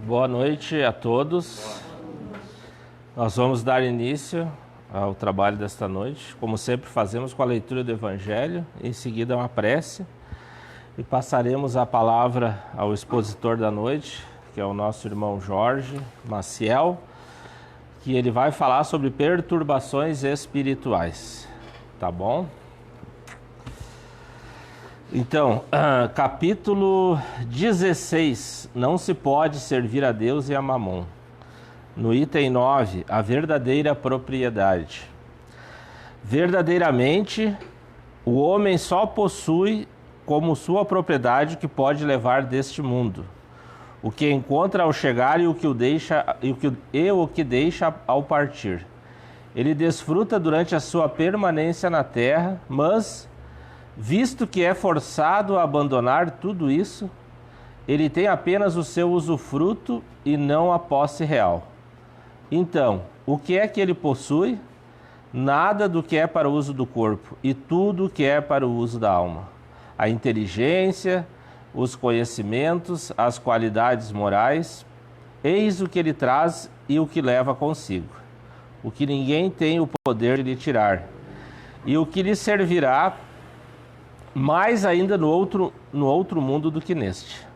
Boa noite a todos. Nós vamos dar início ao trabalho desta noite, como sempre fazemos com a leitura do Evangelho, em seguida uma prece, e passaremos a palavra ao expositor da noite, que é o nosso irmão Jorge Maciel, que ele vai falar sobre perturbações espirituais, tá bom? Então, capítulo 16, não se pode servir a Deus e a Mamon. No item 9, a verdadeira propriedade. Verdadeiramente, o homem só possui como sua propriedade o que pode levar deste mundo, o que encontra ao chegar e o que deixa ao partir. Ele desfruta durante a sua permanência na terra, mas, visto que é forçado a abandonar tudo isso, ele tem apenas o seu usufruto e não a posse real. Então, o que é que ele possui? Nada do que é para o uso do corpo e tudo o que é para o uso da alma. A inteligência, os conhecimentos, as qualidades morais, eis o que ele traz e o que leva consigo, o que ninguém tem o poder de lhe tirar, e o que lhe servirá mais ainda no outro mundo do que neste.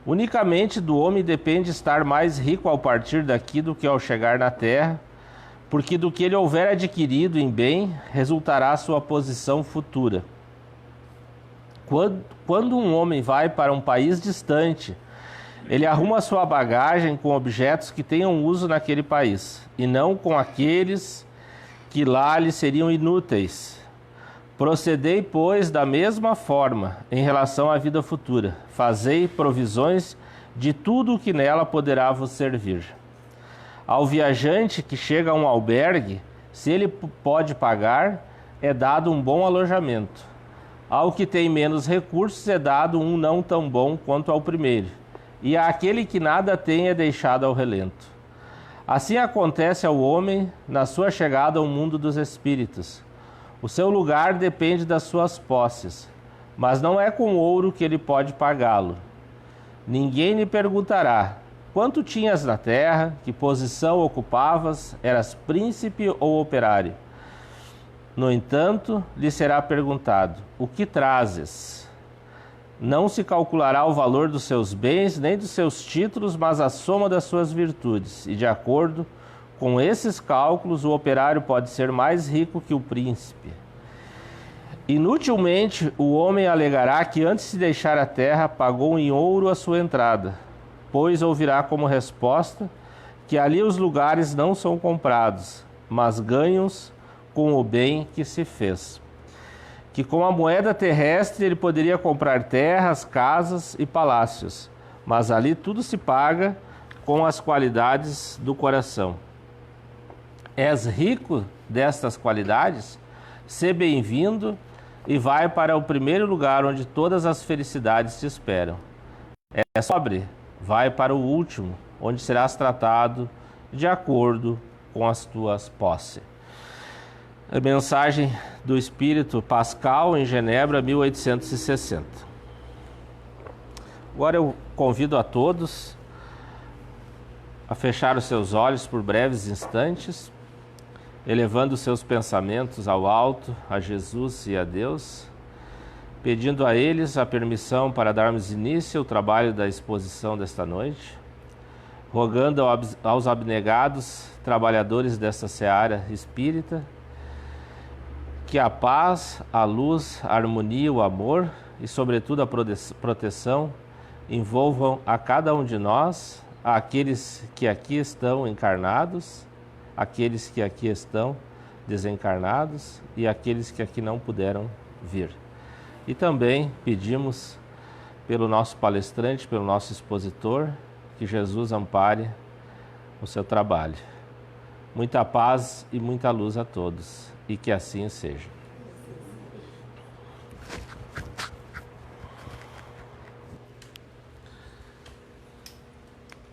Unicamente do homem depende estar mais rico ao partir daqui do que ao chegar na terra, porque do que ele houver adquirido em bem, resultará a sua posição futura. Quando um homem vai para um país distante, ele arruma sua bagagem com objetos que tenham uso naquele país, e não com aqueles que lá lhe seriam inúteis. Procedei, pois, da mesma forma em relação à vida futura. Fazei provisões de tudo o que nela poderá vos servir. Ao viajante que chega a um albergue, se ele pode pagar, é dado um bom alojamento. Ao que tem menos recursos, é dado um não tão bom quanto ao primeiro. E àquele que nada tem, é deixado ao relento. Assim acontece ao homem na sua chegada ao mundo dos espíritos. O seu lugar depende das suas posses, mas não é com ouro que ele pode pagá-lo. Ninguém lhe perguntará: quanto tinhas na terra, que posição ocupavas, eras príncipe ou operário? No entanto, lhe será perguntado: o que trazes? Não se calculará o valor dos seus bens, nem dos seus títulos, mas a soma das suas virtudes, e de acordo com esses cálculos, o operário pode ser mais rico que o príncipe. Inutilmente o homem alegará que antes de deixar a terra pagou em ouro a sua entrada, pois ouvirá como resposta que ali os lugares não são comprados, mas ganhos com o bem que se fez. Que com a moeda terrestre ele poderia comprar terras, casas e palácios, mas ali tudo se paga com as qualidades do coração. És rico destas qualidades? Sê bem-vindo e vai para o primeiro lugar onde todas as felicidades te esperam. És pobre? Vai para o último, onde serás tratado de acordo com as tuas posses. A mensagem do Espírito Pascal em Genebra, 1860. Agora eu convido a todos a fechar os seus olhos por breves instantes, elevando seus pensamentos ao alto, a Jesus e a Deus, pedindo a eles a permissão para darmos início ao trabalho da exposição desta noite, rogando aos abnegados trabalhadores desta seara espírita que a paz, a luz, a harmonia, o amor e, sobretudo, a proteção envolvam a cada um de nós, aqueles que aqui estão encarnados, aqueles que aqui estão desencarnados e aqueles que aqui não puderam vir. E também pedimos pelo nosso palestrante, pelo nosso expositor, que Jesus ampare o seu trabalho. Muita paz e muita luz a todos, e que assim seja.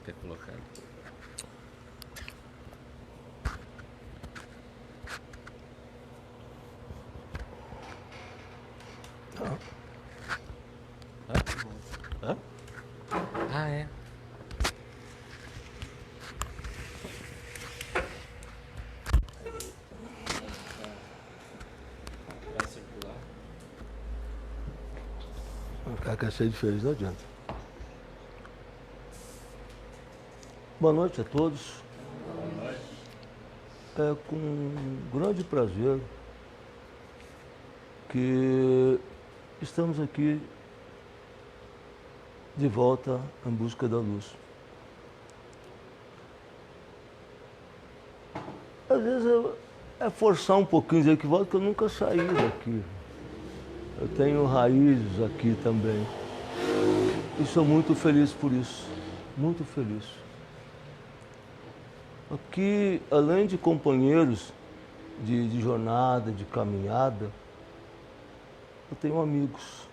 Quer colocar? Hã? Ah, é. quer ser diferente, não adianta. Boa noite a todos. É com grande prazer que estamos aqui de volta em busca da luz. Às vezes é forçar um pouquinho dizer que volta, que eu nunca saí daqui. Eu tenho raízes aqui também. E sou muito feliz por isso. Muito feliz. Aqui, além de companheiros de jornada, de caminhada, eu tenho amigos,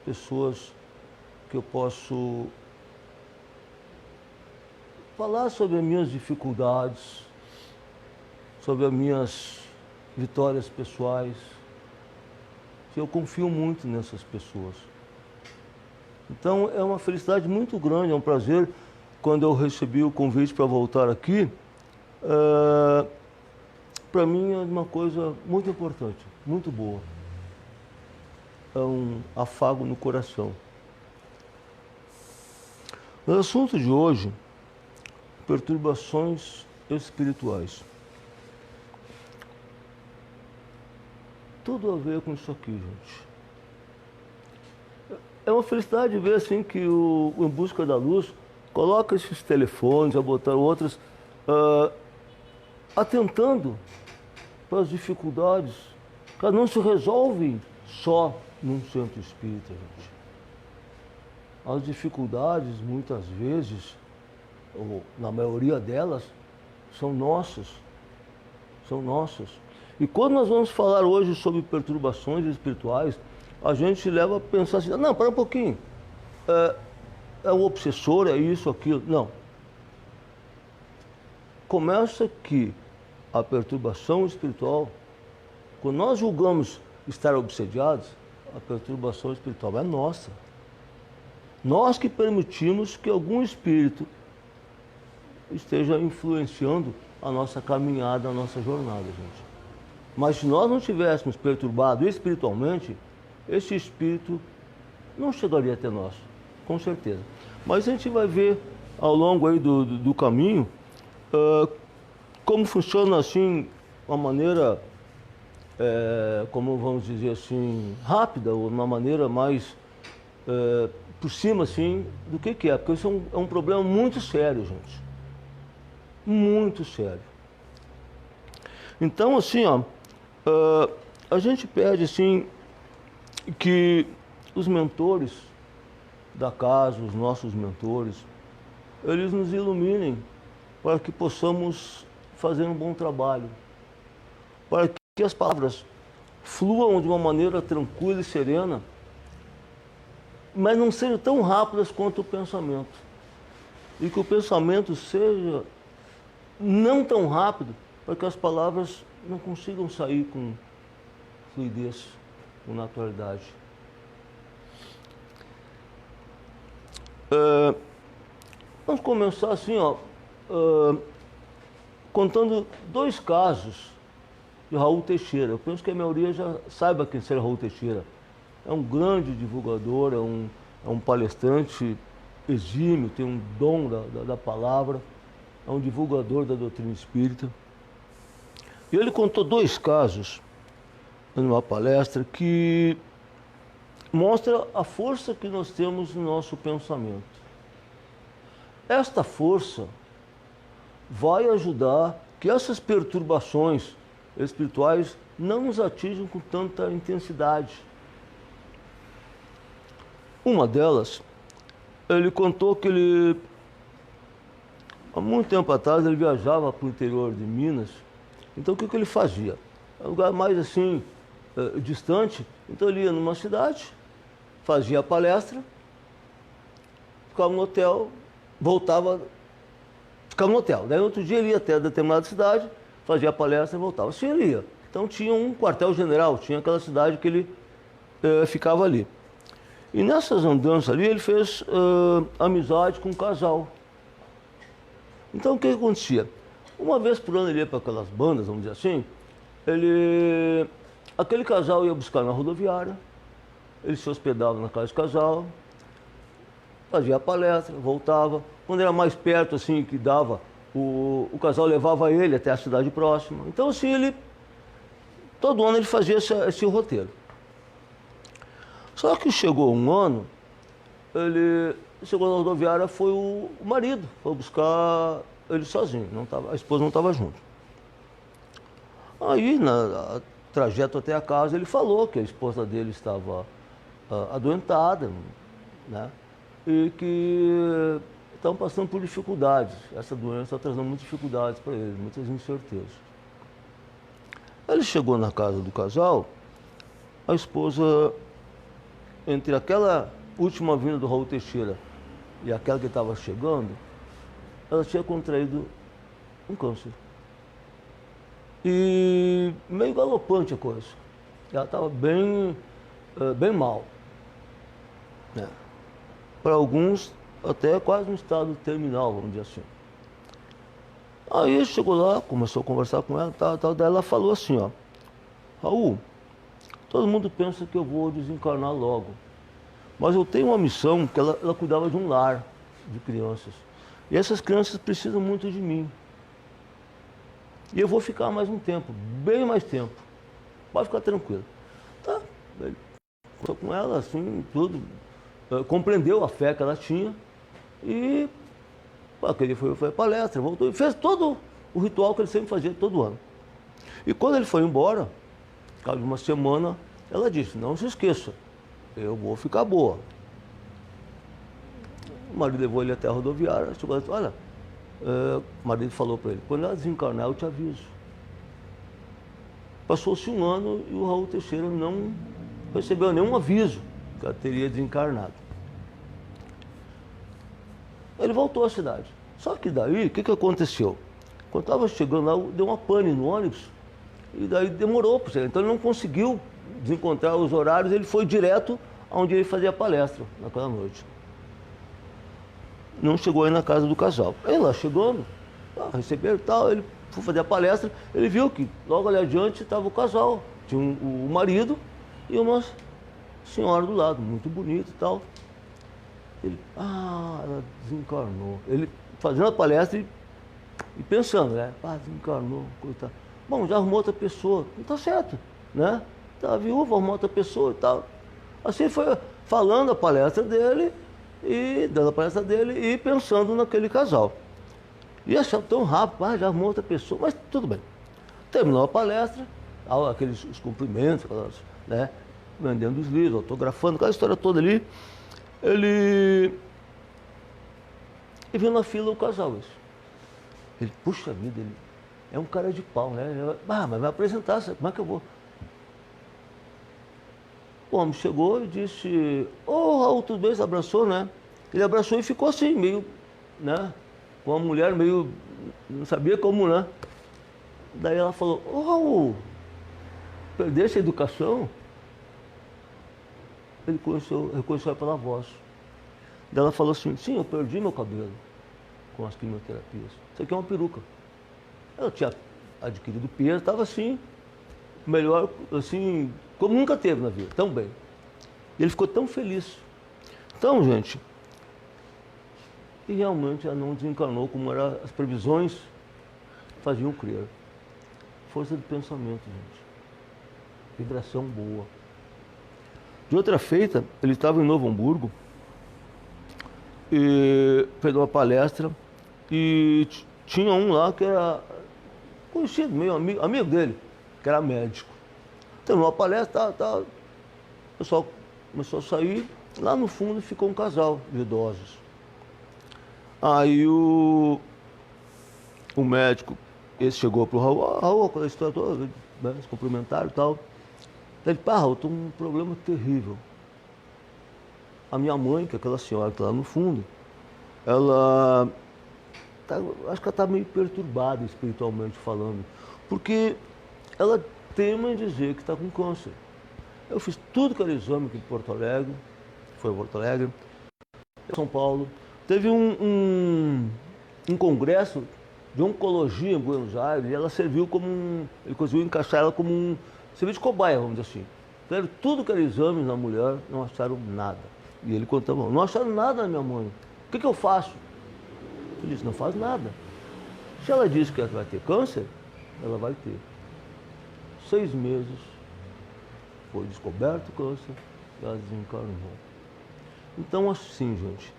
pessoas que eu posso falar sobre as minhas dificuldades, sobre as minhas vitórias pessoais. Eu confio muito nessas pessoas. Então é uma felicidade muito grande, é um prazer quando eu recebi o convite para voltar aqui. Para mim é uma coisa muito importante, muito boa. É um afago no coração. O assunto de hoje, perturbações espirituais. Tudo a ver com isso aqui, gente. É uma felicidade ver assim que o Em Busca da Luz coloca esses telefones, a botar outros, atentando para as dificuldades que não se resolvem só num centro espírita, gente. As dificuldades, muitas vezes, ou na maioria delas, são nossas. São nossas. E quando nós vamos falar hoje sobre perturbações espirituais, a gente leva a pensar assim, não, para um pouquinho, é o obsessor, é isso, aquilo. Não. Começa que a perturbação espiritual, quando nós julgamos estar obsediados, a perturbação espiritual é nossa. Nós que permitimos que algum espírito esteja influenciando a nossa caminhada, a nossa jornada, gente. Mas se nós não tivéssemos perturbado espiritualmente, esse espírito não chegaria até nós, com certeza. Mas a gente vai ver ao longo aí do caminho como funciona assim, uma maneira, como vamos dizer assim, rápida, ou uma maneira mais por cima assim, do que é. Porque isso é um problema muito sério, gente. Muito sério. Então, assim, a gente pede assim que os mentores da casa, os nossos mentores, eles nos iluminem para que possamos fazer um bom trabalho, para que as palavras fluam de uma maneira tranquila e serena, mas não sejam tão rápidas quanto o pensamento, e que o pensamento seja não tão rápido para que as palavras não consigam sair com fluidez, com naturalidade. Vamos começar assim, contando dois casos de Raul Teixeira. Eu penso que a maioria já saiba quem seja Raul Teixeira. É um grande divulgador, é um palestrante exímio, tem um dom da palavra, é um divulgador da doutrina espírita. E ele contou dois casos numa palestra que mostra a força que nós temos no nosso pensamento. Esta força vai ajudar que essas perturbações espirituais não nos atinjam com tanta intensidade. Uma delas, ele contou que ele, há muito tempo atrás, ele viajava para o interior de Minas. Então o que ele fazia? É um lugar mais assim, distante. Então ele ia numa cidade, fazia a palestra, ficava no hotel, voltava, ficava no hotel. Daí outro dia ele ia até determinada cidade, fazia a palestra e voltava. Assim ele ia. Então tinha um quartel-general, tinha aquela cidade que ele ficava ali. E nessas andanças ali ele fez amizade com um casal. Então o que acontecia? Uma vez por ano ele ia para aquelas bandas, vamos dizer assim, aquele casal ia buscar na rodoviária, ele se hospedava na casa do casal, fazia a palestra, voltava. Quando era mais perto, assim, que dava, o casal levava ele até a cidade próxima. Então, assim, todo ano ele fazia esse roteiro. Só que chegou um ano, ele chegou na rodoviária, foi o marido, foi buscar ele sozinho, a esposa não estava junto. Aí, no trajeto até a casa, ele falou que a esposa dele estava adoentada, né? E que estavam passando por dificuldades. Essa doença está trazendo muitas dificuldades para eles, muitas incertezas. Ele chegou na casa do casal, a esposa, entre aquela última vinda do Raul Teixeira e aquela que estava chegando, ela tinha contraído um câncer. E meio galopante a coisa. Ela estava bem mal. Né? Para alguns, até quase um estado terminal, vamos dizer assim. Aí chegou lá, começou a conversar com ela, daí ela falou assim, ó, Raul, todo mundo pensa que eu vou desencarnar logo, mas eu tenho uma missão, que ela cuidava de um lar de crianças, e essas crianças precisam muito de mim. E eu vou ficar mais um tempo, bem mais tempo, pode ficar tranquilo. Tá, ele conversou com ela, assim, tudo, compreendeu a fé que ela tinha, e aquele foi a palestra, voltou e fez todo o ritual que ele sempre fazia todo ano. E quando ele foi embora, ao cabo de uma semana, ela disse, não se esqueça, eu vou ficar boa. O marido levou ele até a rodoviária, chegou e disse, olha, o marido falou para ele, quando ela desencarnar eu te aviso. Passou-se um ano e o Raul Teixeira não recebeu nenhum aviso que ela teria desencarnado. Ele voltou à cidade. Só que daí, o que aconteceu? Quando estava chegando lá, deu uma pane no ônibus, e daí demorou para chegar. Então ele não conseguiu desencontrar os horários, ele foi direto onde ele fazia a palestra naquela noite. Não chegou aí na casa do casal. Aí lá chegando, receberam e tal, ele foi fazer a palestra, ele viu que logo ali adiante estava o casal. Tinha o marido e uma senhora do lado, muito bonita e tal. Ele, ela desencarnou. Ele fazendo a palestra e pensando, né? Desencarnou, coitado. Bom, já arrumou outra pessoa. Não tá certo, né? Tá viúva, arrumou outra pessoa e tal. Assim foi falando a palestra dele e dando a palestra dele e pensando naquele casal. E achando tão rápido, já arrumou outra pessoa, mas tudo bem. Terminou a palestra, os cumprimentos, né? Vendendo os livros, autografando, aquela história toda ali. E viu na fila o casal isso. Ele, puxa vida, ele é um cara de pau, né? Ele, mas vai apresentar, como é que eu vou? O homem chegou e disse, Raul, tudo bem? Você abraçou, né? Ele abraçou e ficou assim, meio, né? Com a mulher meio, não sabia como, né? Daí ela falou, Raul, perdeste a educação? Ele reconheceu pela voz. Daí ela falou assim, sim, eu perdi meu cabelo com as quimioterapias. Isso aqui é uma peruca. Ela tinha adquirido peso, estava assim, melhor, assim, como nunca teve na vida, tão bem. E ele ficou tão feliz. Então, gente, e realmente ela não desencarnou como eram as previsões faziam crer. Força de pensamento, gente. Vibração boa. De outra feita, ele estava em Novo Hamburgo e fez uma palestra e tinha um lá que era conhecido, meio amigo dele, que era médico. Terminou a palestra, o pessoal começou a sair, lá no fundo ficou um casal de idosos. Aí o médico, esse chegou para o Raul, aquela história toda, né, se cumprimentaram e tal. Ele, Raul, eu estou com um problema terrível. A minha mãe, que é aquela senhora que está lá no fundo, ela acho que ela está meio perturbada espiritualmente falando, porque ela teme em dizer que está com câncer. Eu fiz tudo que era exame aqui em Porto Alegre, foi em Porto Alegre, em São Paulo. Teve um congresso de oncologia em Buenos Aires e ela serviu como ele conseguiu encaixar ela como um serviço de cobaia, vamos dizer assim. Fizeram tudo que era exame na mulher, não acharam nada. E ele contava, não acharam nada na minha mãe. O que eu faço? Ele disse, não faz nada. Se ela diz que ela vai ter câncer, ela vai ter. 6 meses, foi descoberto o câncer e ela desencarnou. Então, assim, gente,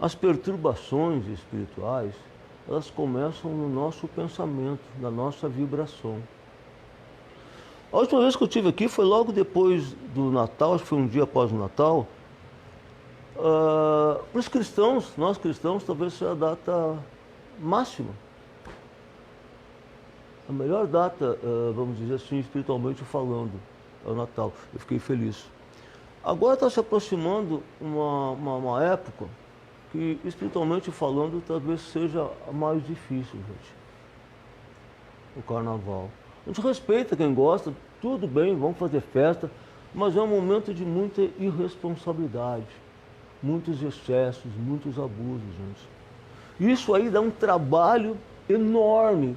as perturbações espirituais, elas começam no nosso pensamento, na nossa vibração. A última vez que eu estive aqui foi logo depois do Natal, acho que foi um dia após o Natal. Para os cristãos, nós cristãos, talvez seja a data máxima. A melhor data, vamos dizer assim, espiritualmente falando, é o Natal. Eu fiquei feliz. Agora está se aproximando uma época que, espiritualmente falando, talvez seja a mais difícil, gente. O Carnaval. A gente respeita quem gosta, tudo bem, vamos fazer festa, mas é um momento de muita irresponsabilidade, muitos excessos, muitos abusos, gente. Isso aí dá um trabalho enorme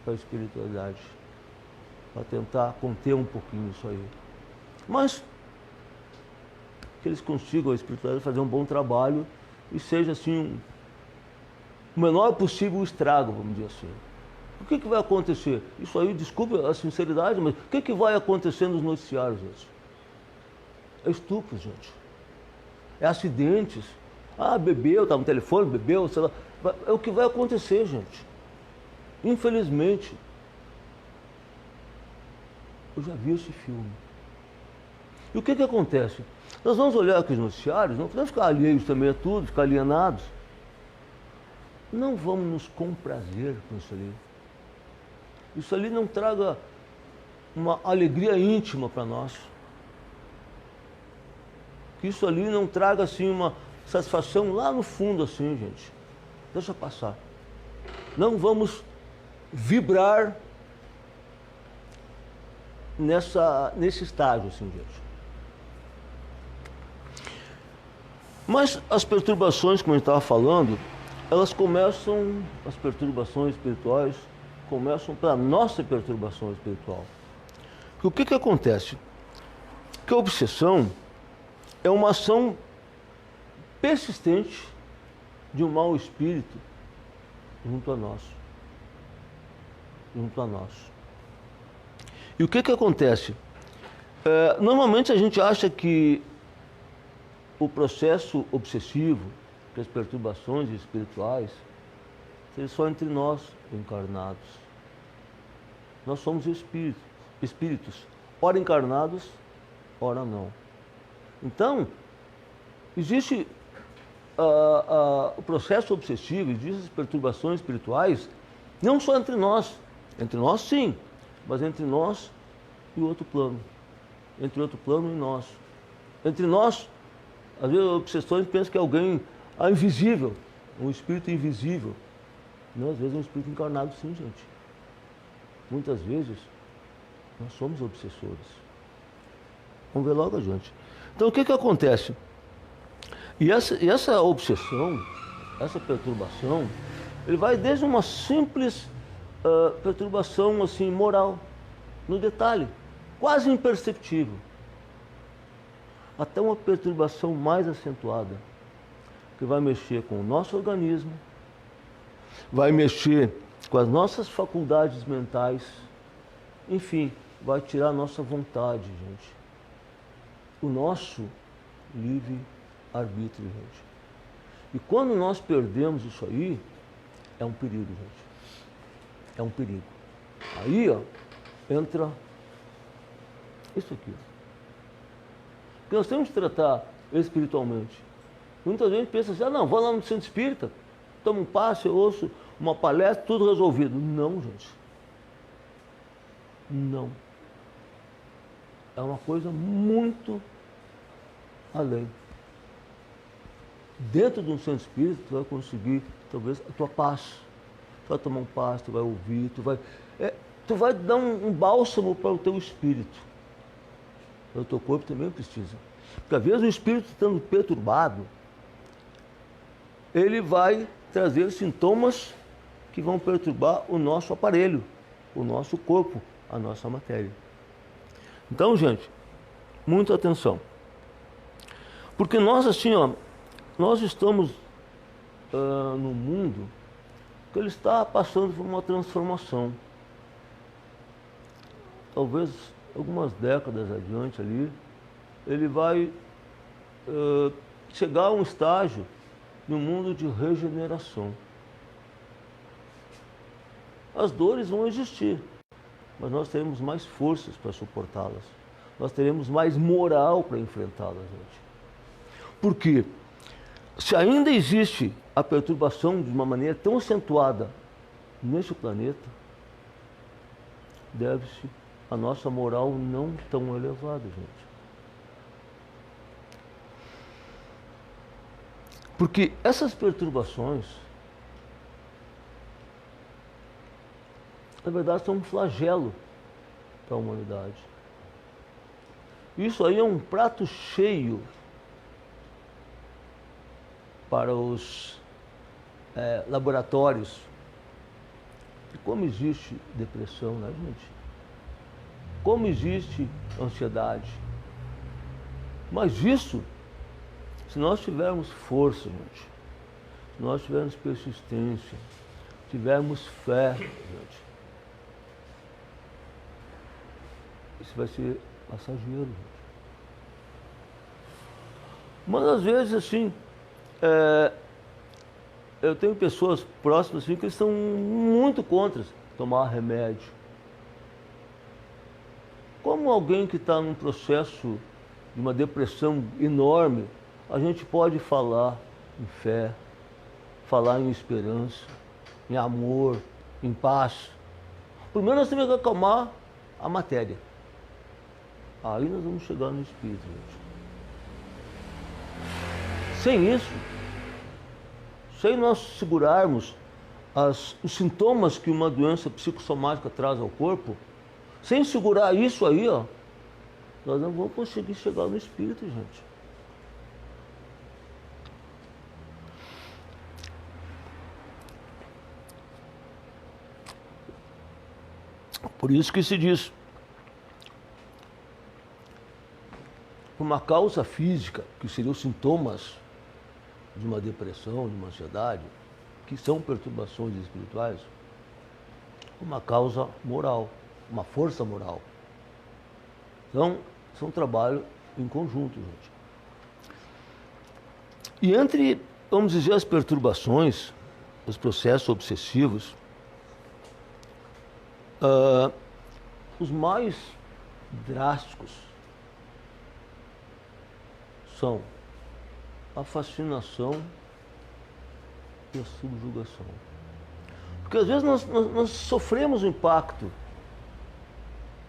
para a espiritualidade, para tentar conter um pouquinho isso aí. Mas que eles consigam, a espiritualidade, fazer um bom trabalho e seja assim, o menor possível o estrago, vamos dizer assim. O que vai acontecer? Isso aí, desculpe a sinceridade, mas o que vai acontecer nos noticiários, gente? É estupro, gente. É acidentes. Ah, bebeu, estava no telefone, bebeu, sei lá. É o que vai acontecer, gente. Infelizmente. Eu já vi esse filme. E o que acontece? Nós vamos olhar aqui os noticiários, não podemos ficar alheios também a tudo, ficar alienados. Não vamos nos comprazer com isso ali. Isso ali não traga uma alegria íntima para nós. Que isso ali não traga assim uma satisfação lá no fundo assim, gente. Deixa passar. Não vamos vibrar nesse estágio assim, gente. Mas as perturbações, como a gente estava falando, elas começam, as perturbações espirituais, começam pela nossa perturbação espiritual. O que acontece? Que a obsessão é uma ação persistente de um mau espírito junto a nós. Junto a nós. E o que acontece? Normalmente a gente acha que o processo obsessivo, que as perturbações espirituais, seja só entre nós encarnados. Nós somos espíritos, ora encarnados, ora não. Então, existe o processo obsessivo, existem as perturbações espirituais, não só entre nós sim, mas entre nós e o outro plano, entre o outro plano e nós. Entre nós, às vezes as obsessões pensam que é alguém invisível, um espírito invisível. Não, às vezes é um espírito encarnado sim, gente. Muitas vezes nós somos obsessores. Vamos ver logo adiante. Então o que acontece? E essa obsessão, essa perturbação, ele vai desde uma simples perturbação assim, moral, no detalhe, quase imperceptível, até uma perturbação mais acentuada, que vai mexer com o nosso organismo, vai mexer com as nossas faculdades mentais, enfim, vai tirar a nossa vontade, gente. O nosso livre-arbítrio, gente. E quando nós perdemos isso aí, é um perigo, gente. É um perigo. Aí, ó, entra isso aqui. Porque nós temos que tratar espiritualmente. Muita gente pensa assim, não, vou lá no centro espírita, tomo um passe, eu ouço uma palestra, tudo resolvido. Não, gente. Não. É uma coisa muito além. Dentro de um centro espírita, tu vai conseguir, talvez, a tua paz. Tu vai tomar um passe, tu vai ouvir, tu vai dar um bálsamo para o teu espírito. O teu corpo também precisa. Porque às vezes o espírito estando perturbado, ele vai trazer sintomas que vão perturbar o nosso aparelho, o nosso corpo, a nossa matéria. Então, gente, muita atenção. Porque nós, assim, ó, nós estamos num mundo que ele está passando por uma transformação. Talvez algumas décadas adiante ali, ele vai chegar a um estágio de um mundo de regeneração. As dores vão existir, mas nós teremos mais forças para suportá-las. Nós teremos mais moral para enfrentá-las, gente. Porque se ainda existe a perturbação de uma maneira tão acentuada neste planeta, deve-se a nossa moral não tão elevada, gente. Porque essas perturbações, na verdade, são um flagelo para a humanidade. Isso aí é um prato cheio para os laboratórios. E como existe depressão, né, gente? Como existe ansiedade. Mas isso, se nós tivermos força, gente, se nós tivermos persistência, tivermos fé, gente, isso vai ser passageiro, gente. Mas às vezes, assim, eu tenho pessoas próximas assim, que estão muito contra tomar remédio. Como alguém que está num processo de uma depressão enorme, a gente pode falar em fé, falar em esperança, em amor, em paz. Primeiro nós temos que acalmar a matéria. Aí nós vamos chegar no espírito, gente. Sem isso, sem nós segurarmos os sintomas que uma doença psicossomática traz ao corpo, sem segurar isso aí, ó, nós não vamos conseguir chegar no espírito, gente. Por isso que se diz, por uma causa física, que seriam os sintomas de uma depressão, de uma ansiedade, que são perturbações espirituais, uma causa moral, uma força moral. Então, isso é um trabalho em conjunto, gente. E entre, vamos dizer, as perturbações, os processos obsessivos, os mais drásticos são a fascinação e a subjugação. Porque às vezes nós sofremos o impacto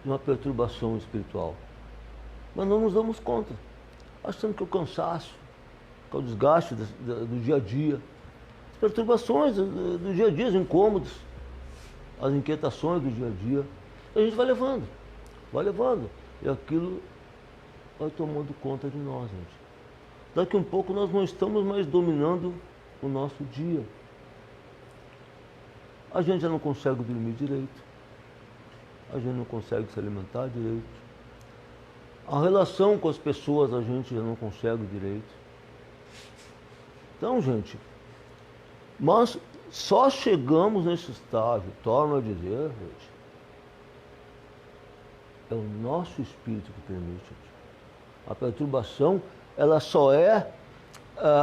de uma perturbação espiritual, mas não nos damos conta, achando que é o cansaço, que é o desgaste do dia a dia, as perturbações do dia a dia, os incômodos, as inquietações do dia a dia, a gente vai levando, e aquilo vai tomando conta de nós, gente. Daqui a um pouco nós não estamos mais dominando o nosso dia. A gente já não consegue dormir direito. A gente não consegue se alimentar direito. A relação com as pessoas a gente já não consegue direito. Então, gente, nós só chegamos nesse estágio, torno a dizer, gente, é o nosso espírito que permite. A perturbação, ela só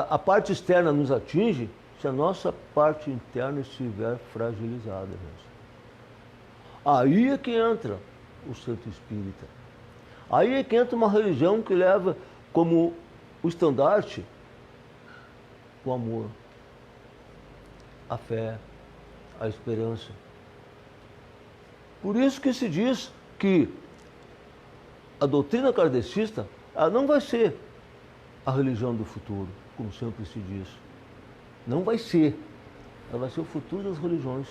a parte externa nos atinge se a nossa parte interna estiver fragilizada, gente. Aí é que entra o centro espírita. Aí é que entra uma religião que leva como o estandarte o amor, a fé, a esperança. Por isso que se diz que a doutrina kardecista, ela não vai ser a religião do futuro, como sempre se diz. Não vai ser. Ela vai ser o futuro das religiões.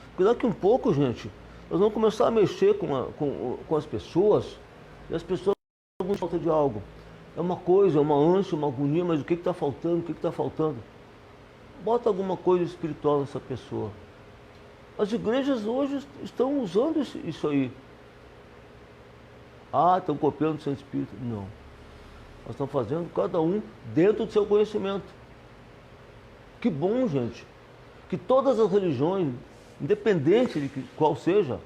Porque daqui um pouco, gente, nós vamos começar a mexer com as pessoas, e as pessoas vão falta de algo. É uma coisa, é uma ânsia, uma agonia, mas o que está faltando? O que está faltando? Bota alguma coisa espiritual nessa pessoa. As igrejas hoje estão usando isso aí. Ah, estão copiando o Santo Espírito. Não. Nós estamos fazendo cada um dentro do seu conhecimento. Que bom, gente, que todas as religiões, independente de qual seja,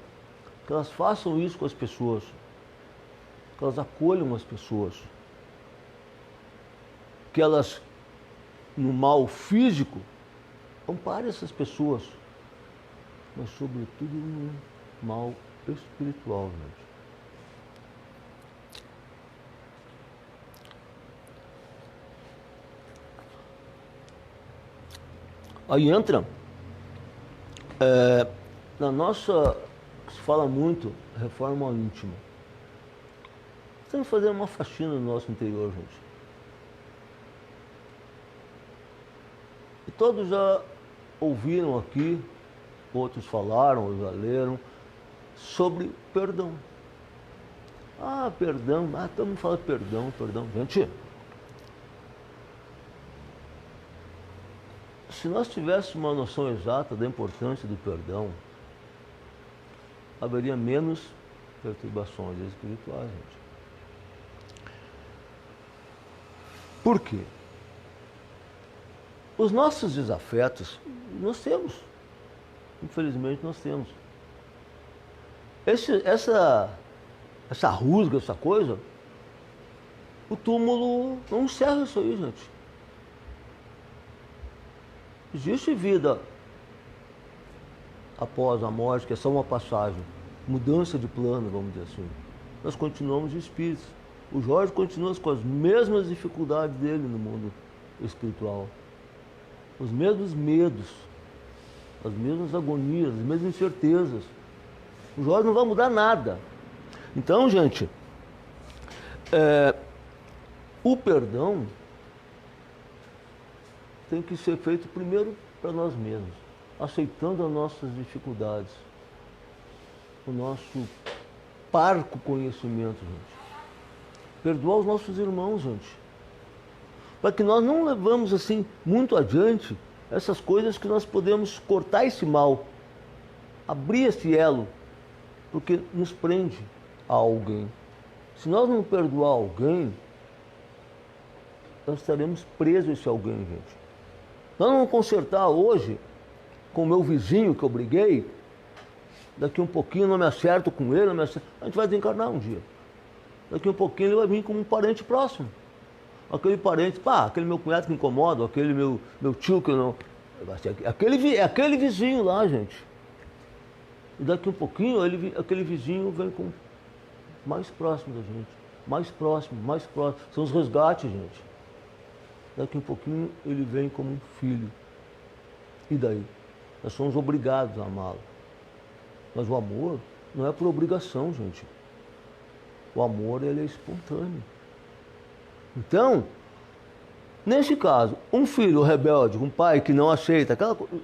que elas façam isso com as pessoas, que elas acolham as pessoas, que elas, no mal físico, amparem essas pessoas, mas sobretudo no mal espiritual, gente. Aí entra, na nossa, se fala muito, reforma íntima. Estamos fazendo uma faxina no nosso interior, gente. E todos já ouviram aqui, outros falaram, ou já leram, sobre perdão. Ah, perdão, todo mundo fala perdão. Gente, se nós tivéssemos uma noção exata da importância do perdão, haveria menos perturbações espirituais, gente. Por quê? Os nossos desafetos, nós temos. Infelizmente, nós temos. Essa rusga, essa coisa, o túmulo não encerra isso aí, gente. Existe vida após a morte, que é só uma passagem, mudança de plano, vamos dizer assim. Nós continuamos de espíritos. O Jorge continua com as mesmas dificuldades dele no mundo espiritual. Os mesmos medos, as mesmas agonias, as mesmas incertezas. O Jorge não vai mudar nada. Então, gente, o perdão tem que ser feito primeiro para nós mesmos, aceitando as nossas dificuldades, o nosso parco conhecimento, gente. Perdoar os nossos irmãos, gente. Para que nós não levamos assim muito adiante essas coisas que nós podemos cortar esse mal, abrir esse elo, porque nos prende a alguém. Se nós não perdoar alguém, nós estaremos presos a esse alguém, gente. Nós não vamos consertar hoje com o meu vizinho que eu briguei, daqui um pouquinho não me acerto com ele, a gente vai desencarnar um dia. Daqui um pouquinho ele vai vir como um parente próximo. Aquele parente, aquele meu cunhado que me incomoda, aquele meu tio que eu não... Aquele vizinho lá, gente. E daqui um pouquinho aquele vizinho vem com mais próximo da gente. Mais próximo. São os resgates, gente. Daqui um pouquinho ele vem como um filho. E daí? Nós somos obrigados a amá-lo. Mas o amor não é por obrigação, gente. O amor, ele é espontâneo. Então, nesse caso, um filho rebelde, um pai que não aceita, aquela coisa,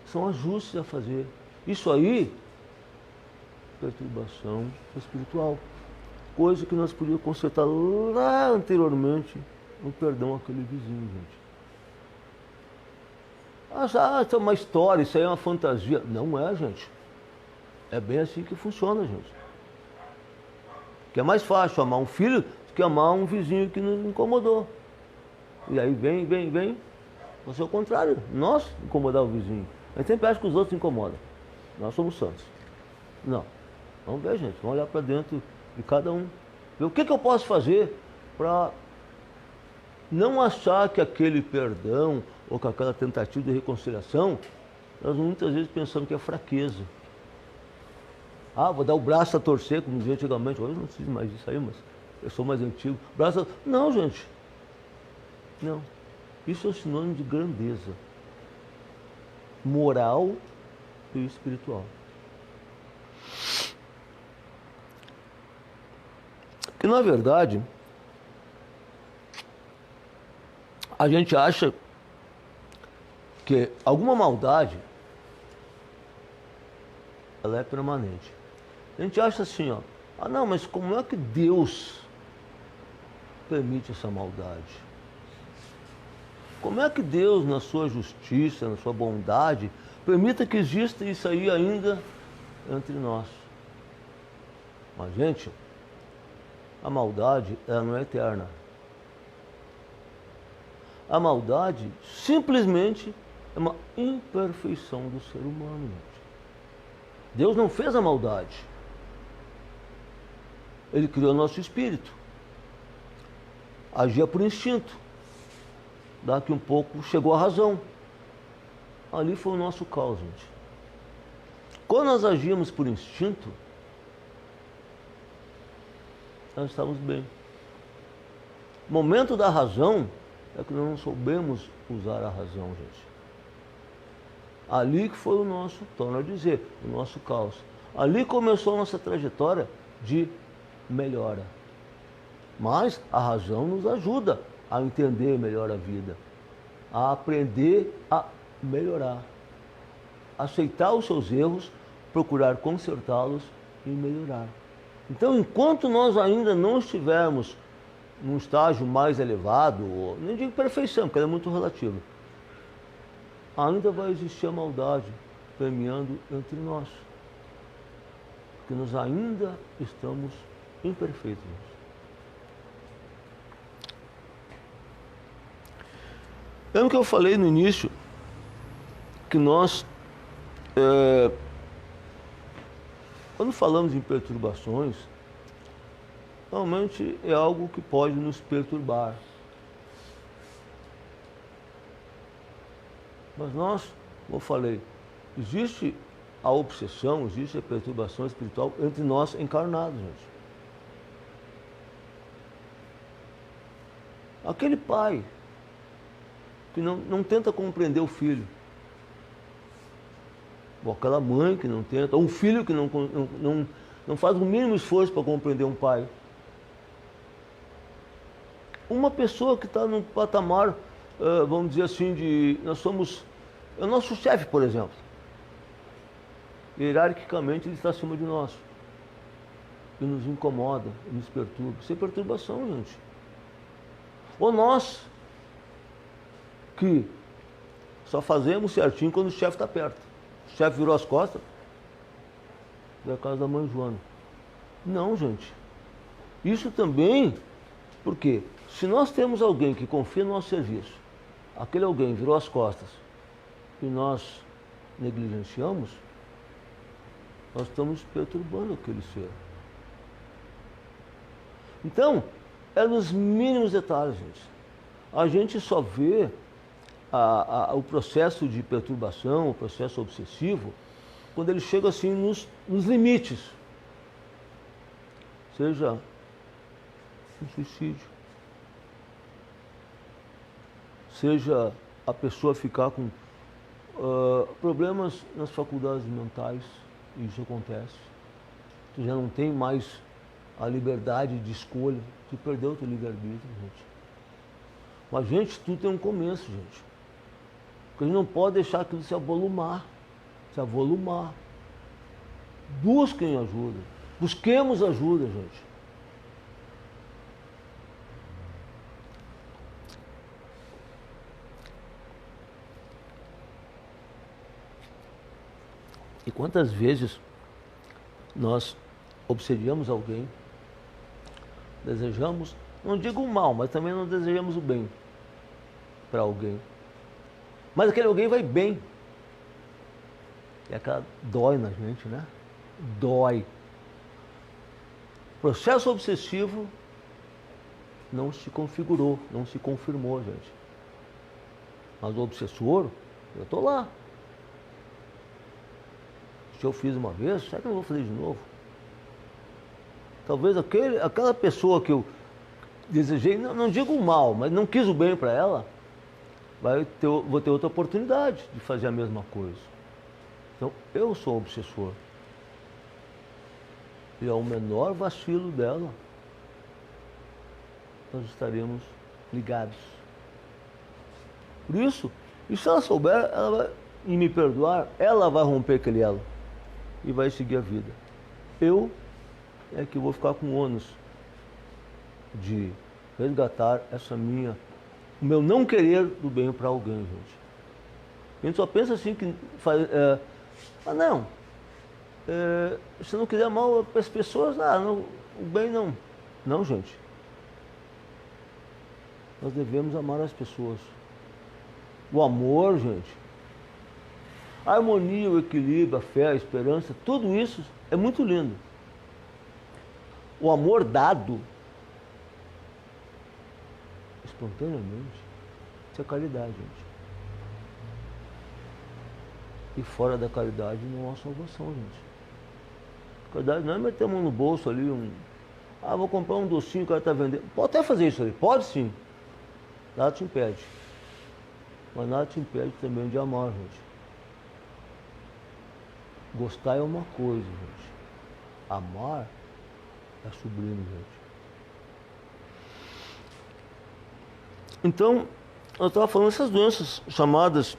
são ajustes a fazer. Isso aí, perturbação espiritual. Coisa que nós podíamos consertar lá anteriormente, no perdão àquele vizinho, gente. Isso é uma história, isso aí é uma fantasia. Não é, gente. É bem assim que funciona, gente. Que é mais fácil amar um filho do que amar um vizinho que nos incomodou. E aí vem. Vai ser o contrário. Nós incomodar o vizinho. A gente sempre acha que os outros incomodam. Nós somos santos. Não. Vamos ver, gente. Vamos olhar para dentro de cada um. Ver o que eu posso fazer para não achar que aquele perdão ou que aquela tentativa de reconciliação, nós muitas vezes pensamos que é fraqueza. Vou dar o braço a torcer, como dizia antigamente. Hoje eu não preciso mais disso aí, mas eu sou mais antigo. Não, gente. Não. Isso é um sinônimo de grandeza moral e espiritual. Que, na verdade, a gente acha que alguma maldade ela é permanente. A gente acha assim, não, mas como é que Deus permite essa maldade? Como é que Deus, na sua justiça, na sua bondade, permita que exista isso aí ainda entre nós? Mas, gente, A maldade, ela não é eterna. A maldade, simplesmente, é uma imperfeição do ser humano, gente. Deus não fez a maldade. Ele criou nosso espírito. Agia por instinto. Daqui um pouco chegou a razão. Ali foi o nosso caos, gente. Quando nós agimos por instinto, nós estamos bem. O momento da razão é que nós não soubemos usar a razão, gente. Ali que foi o nosso, torno a dizer, o nosso caos. Ali começou a nossa trajetória de melhora. Mas a razão nos ajuda a entender melhor a vida, a aprender a melhorar, aceitar os seus erros, procurar consertá-los e melhorar. Então, enquanto nós ainda não estivermos num estágio mais elevado, ou, nem digo perfeição, porque ela é muito relativa, ainda vai existir a maldade permeando entre nós, porque nós ainda estamos imperfeitos. Lembra que eu falei no início que nós, quando falamos em perturbações, normalmente é algo que pode nos perturbar. Mas nós, como eu falei, existe a obsessão, existe a perturbação espiritual entre nós encarnados, gente. Aquele pai que não tenta compreender o filho, ou aquela mãe que não tenta, ou um filho que não faz o mínimo esforço para compreender um pai. Uma pessoa que está num patamar, vamos dizer assim, é o nosso chefe, por exemplo. Hierarquicamente ele está acima de nós. E nos incomoda, e nos perturba. Isso é perturbação, gente. Ou nós, que só fazemos certinho quando o chefe está perto. O chefe virou as costas, da casa da mãe Joana. Não, gente. Isso também, porque se nós temos alguém que confia no nosso serviço, aquele alguém virou as costas e nós negligenciamos, nós estamos perturbando aquele ser. Então, é nos mínimos detalhes, gente. A gente só vê o processo de perturbação, o processo obsessivo, quando ele chega assim nos limites. Seja um suicídio, seja a pessoa ficar com problemas nas faculdades mentais, e isso acontece. Tu já não tem mais a liberdade de escolha, tu perdeu o teu livre-arbítrio, gente. Mas, gente, tudo tem um começo, gente. Porque a gente não pode deixar aquilo se avolumar. Se avolumar. Busquem ajuda. Busquemos ajuda, gente. E quantas vezes nós obsediamos alguém, desejamos, não digo o mal, mas também não desejamos o bem para alguém. Mas aquele alguém vai bem. E aquela dói na gente, né? Dói. O processo obsessivo não se configurou, não se confirmou, gente. Mas o obsessor, eu estou lá. Se eu fiz uma vez, será que eu vou fazer de novo? Talvez aquela pessoa que eu desejei, não digo o mal, mas não quis o bem para ela, vou ter outra oportunidade de fazer a mesma coisa. Então, eu sou obsessor. E ao menor vacilo dela, nós estaremos ligados. Por isso, e se ela souber, e me perdoar, ela vai romper aquele elo e vai seguir a vida. Eu é que vou ficar com o ônus de resgatar o meu não querer do bem para alguém, gente. A gente só pensa assim que se não quiser mal para as pessoas, o bem não. Não, gente. Nós devemos amar as pessoas. O amor, gente, a harmonia, o equilíbrio, a fé, a esperança, tudo isso é muito lindo. O amor dado espontaneamente, isso é caridade, gente. E fora da caridade não há salvação, gente. Caridade não é meter a mão no bolso ali, vou comprar um docinho, o cara está vendendo. Pode até fazer isso ali, pode sim. Nada te impede. Mas nada te impede também de amar, gente. Gostar é uma coisa, gente. Amar é sublime, gente. Então, eu estava falando dessas doenças chamadas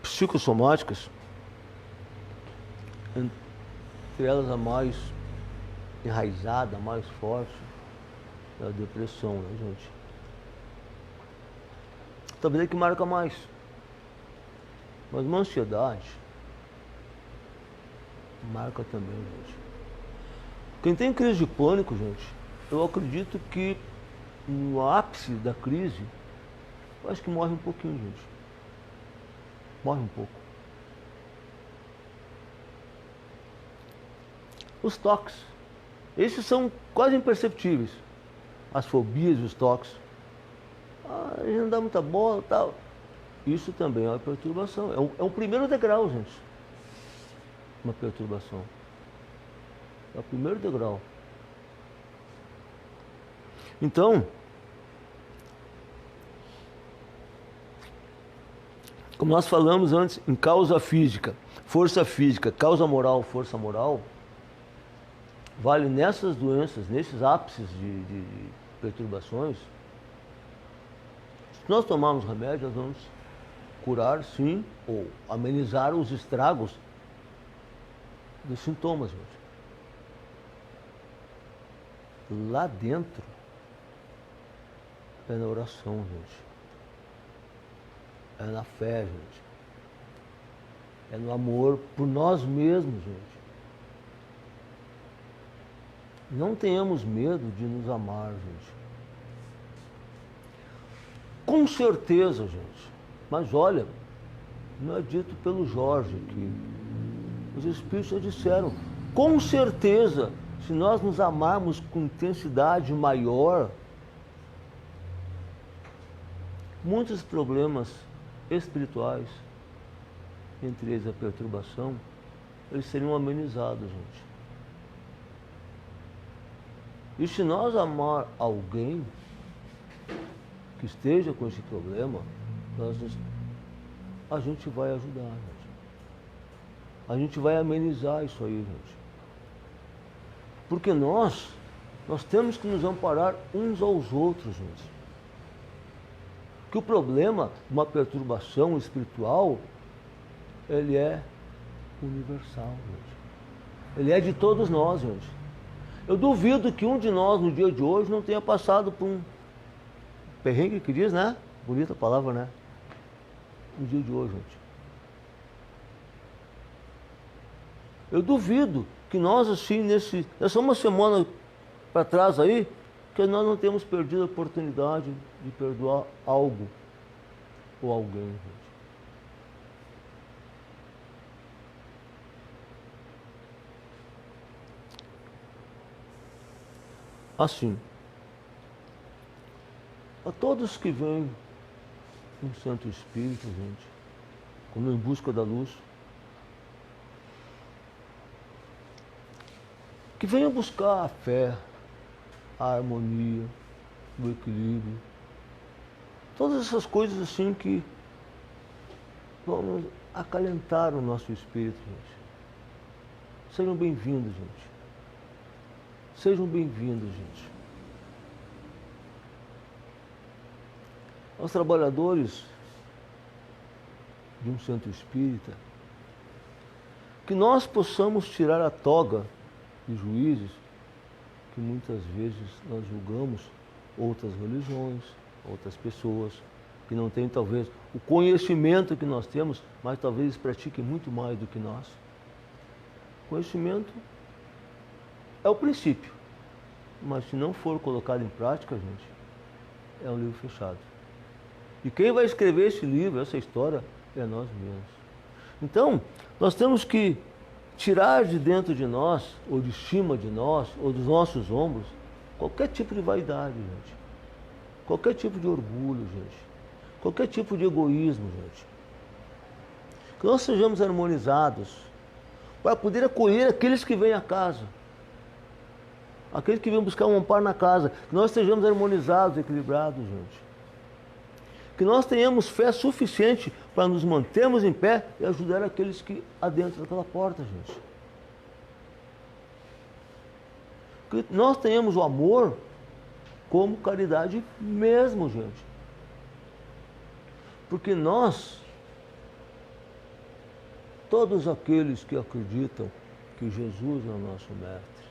psicossomáticas, entre elas a mais enraizada, a mais forte, é a depressão, né, gente? Talvez é que marca mais. Mas uma ansiedade marca também, gente. Quem tem crise de pânico, gente, eu acredito que no ápice da crise, eu acho que morre um pouquinho, gente. Morre um pouco. Os toques, esses são quase imperceptíveis. As fobias, os toques. A gente não dá muita bola e tal. Isso também é uma perturbação. É um primeiro degrau, gente. Uma perturbação. É o primeiro degrau. Então, como nós falamos antes, em causa física, causa moral, força moral, vale nessas doenças, nesses ápices de perturbações. Se nós tomarmos remédio, nós vamos curar, sim, ou amenizar os estragos dos sintomas, gente. Lá dentro é na oração, gente. É na fé, gente. É no amor por nós mesmos, gente. Não tenhamos medo de nos amar, gente. Com certeza, gente. Mas olha, não é dito pelo Jorge que os Espíritos já disseram. Com certeza, se nós nos amarmos com intensidade maior, muitos problemas espirituais, entre eles a perturbação, eles seriam amenizados, gente. E se nós amar alguém que esteja com esse problema, a gente vai ajudar, gente. A gente vai amenizar isso aí, gente. Porque nós temos que nos amparar uns aos outros, gente. Que o problema de uma perturbação espiritual, ele é universal, gente. Ele é de todos nós, gente. Eu duvido que um de nós, no dia de hoje, não tenha passado por um perrengue que diz, né? Bonita palavra, né? No dia de hoje, gente. Eu duvido que nós, assim, nessa uma semana para trás aí, que nós não temos perdido a oportunidade de perdoar algo ou alguém, gente. Assim, a todos que vêm no Santo Espírito, gente, como em busca da luz, que venham buscar a fé, a harmonia, o equilíbrio, todas essas coisas assim que vão acalentar o nosso espírito, gente. Sejam bem-vindos, gente. Sejam bem-vindos, gente. Aos trabalhadores de um centro espírita, que nós possamos tirar a toga de juízes, que muitas vezes nós julgamos outras religiões, outras pessoas, que não têm talvez o conhecimento que nós temos, mas talvez pratiquem muito mais do que nós. Conhecimento é o princípio. mas se não for colocado em prática, gente, é um livro fechado. E quem vai escrever esse livro, essa história, é nós mesmos. Então, nós temos que tirar de dentro de nós, ou de cima de nós, ou dos nossos ombros, qualquer tipo de vaidade, gente. Qualquer tipo de orgulho, gente. Qualquer tipo de egoísmo, gente. Que nós sejamos harmonizados para poder acolher aqueles que vêm à casa. Aqueles que vêm buscar um amparo na casa. Que nós estejamos harmonizados, equilibrados, gente. Que nós tenhamos fé suficiente para nos mantermos em pé e ajudar aqueles que adentram daquela porta, gente. Que nós tenhamos o amor como caridade mesmo, gente. Porque nós, todos aqueles que acreditam que Jesus é o nosso mestre,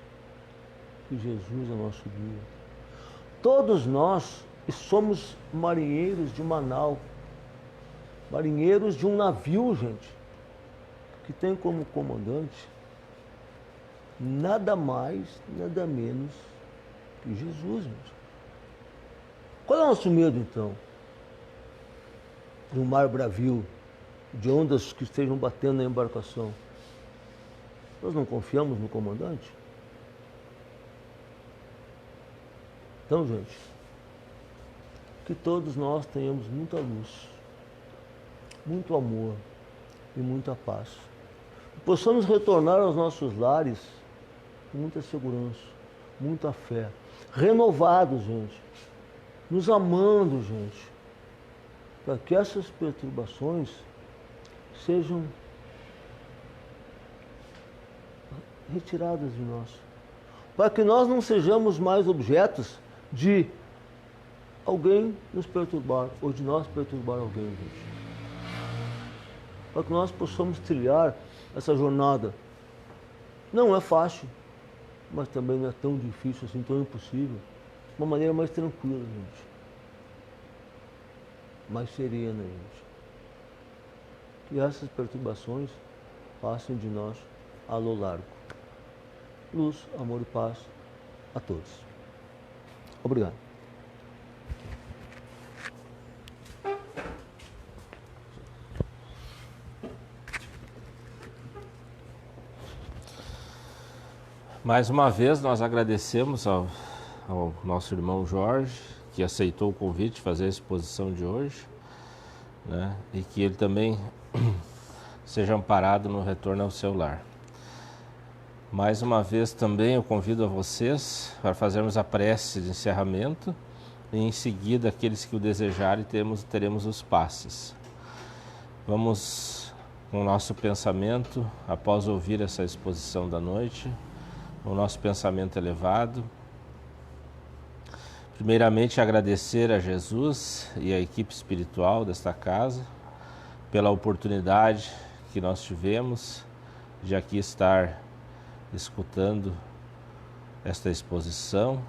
que Jesus é o nosso guia, todos nós somos marinheiros de uma nau, marinheiros de um navio, gente, que tem como comandante nada mais, nada menos que Jesus, gente. Qual é o nosso medo, então? De um mar bravio, de ondas que estejam batendo na embarcação. Nós não confiamos no comandante? Então, gente, que todos nós tenhamos muita luz, muito amor e muita paz. Possamos retornar aos nossos lares com muita segurança, muita fé, renovados, gente, nos amando, gente, para que essas perturbações sejam retiradas de nós, para que nós não sejamos mais objetos de alguém nos perturbar, ou de nós perturbar alguém, gente. Para que nós possamos trilhar essa jornada. Não é fácil, mas também não é tão difícil assim, tão impossível. De uma maneira mais tranquila, gente. Mais serena, gente. Que essas perturbações passem de nós a lo largo. Luz, amor e paz a todos. Obrigado. Mais uma vez nós agradecemos ao nosso irmão Jorge, que aceitou o convite de fazer a exposição de hoje, né? E que ele também seja amparado no retorno ao seu lar. Mais uma vez também eu convido a vocês para fazermos a prece de encerramento e em seguida aqueles que o desejarem teremos os passes. Vamos com o nosso pensamento, após ouvir essa exposição da noite, o nosso pensamento elevado. Primeiramente agradecer a Jesus e a equipe espiritual desta casa pela oportunidade que nós tivemos de aqui estar escutando esta exposição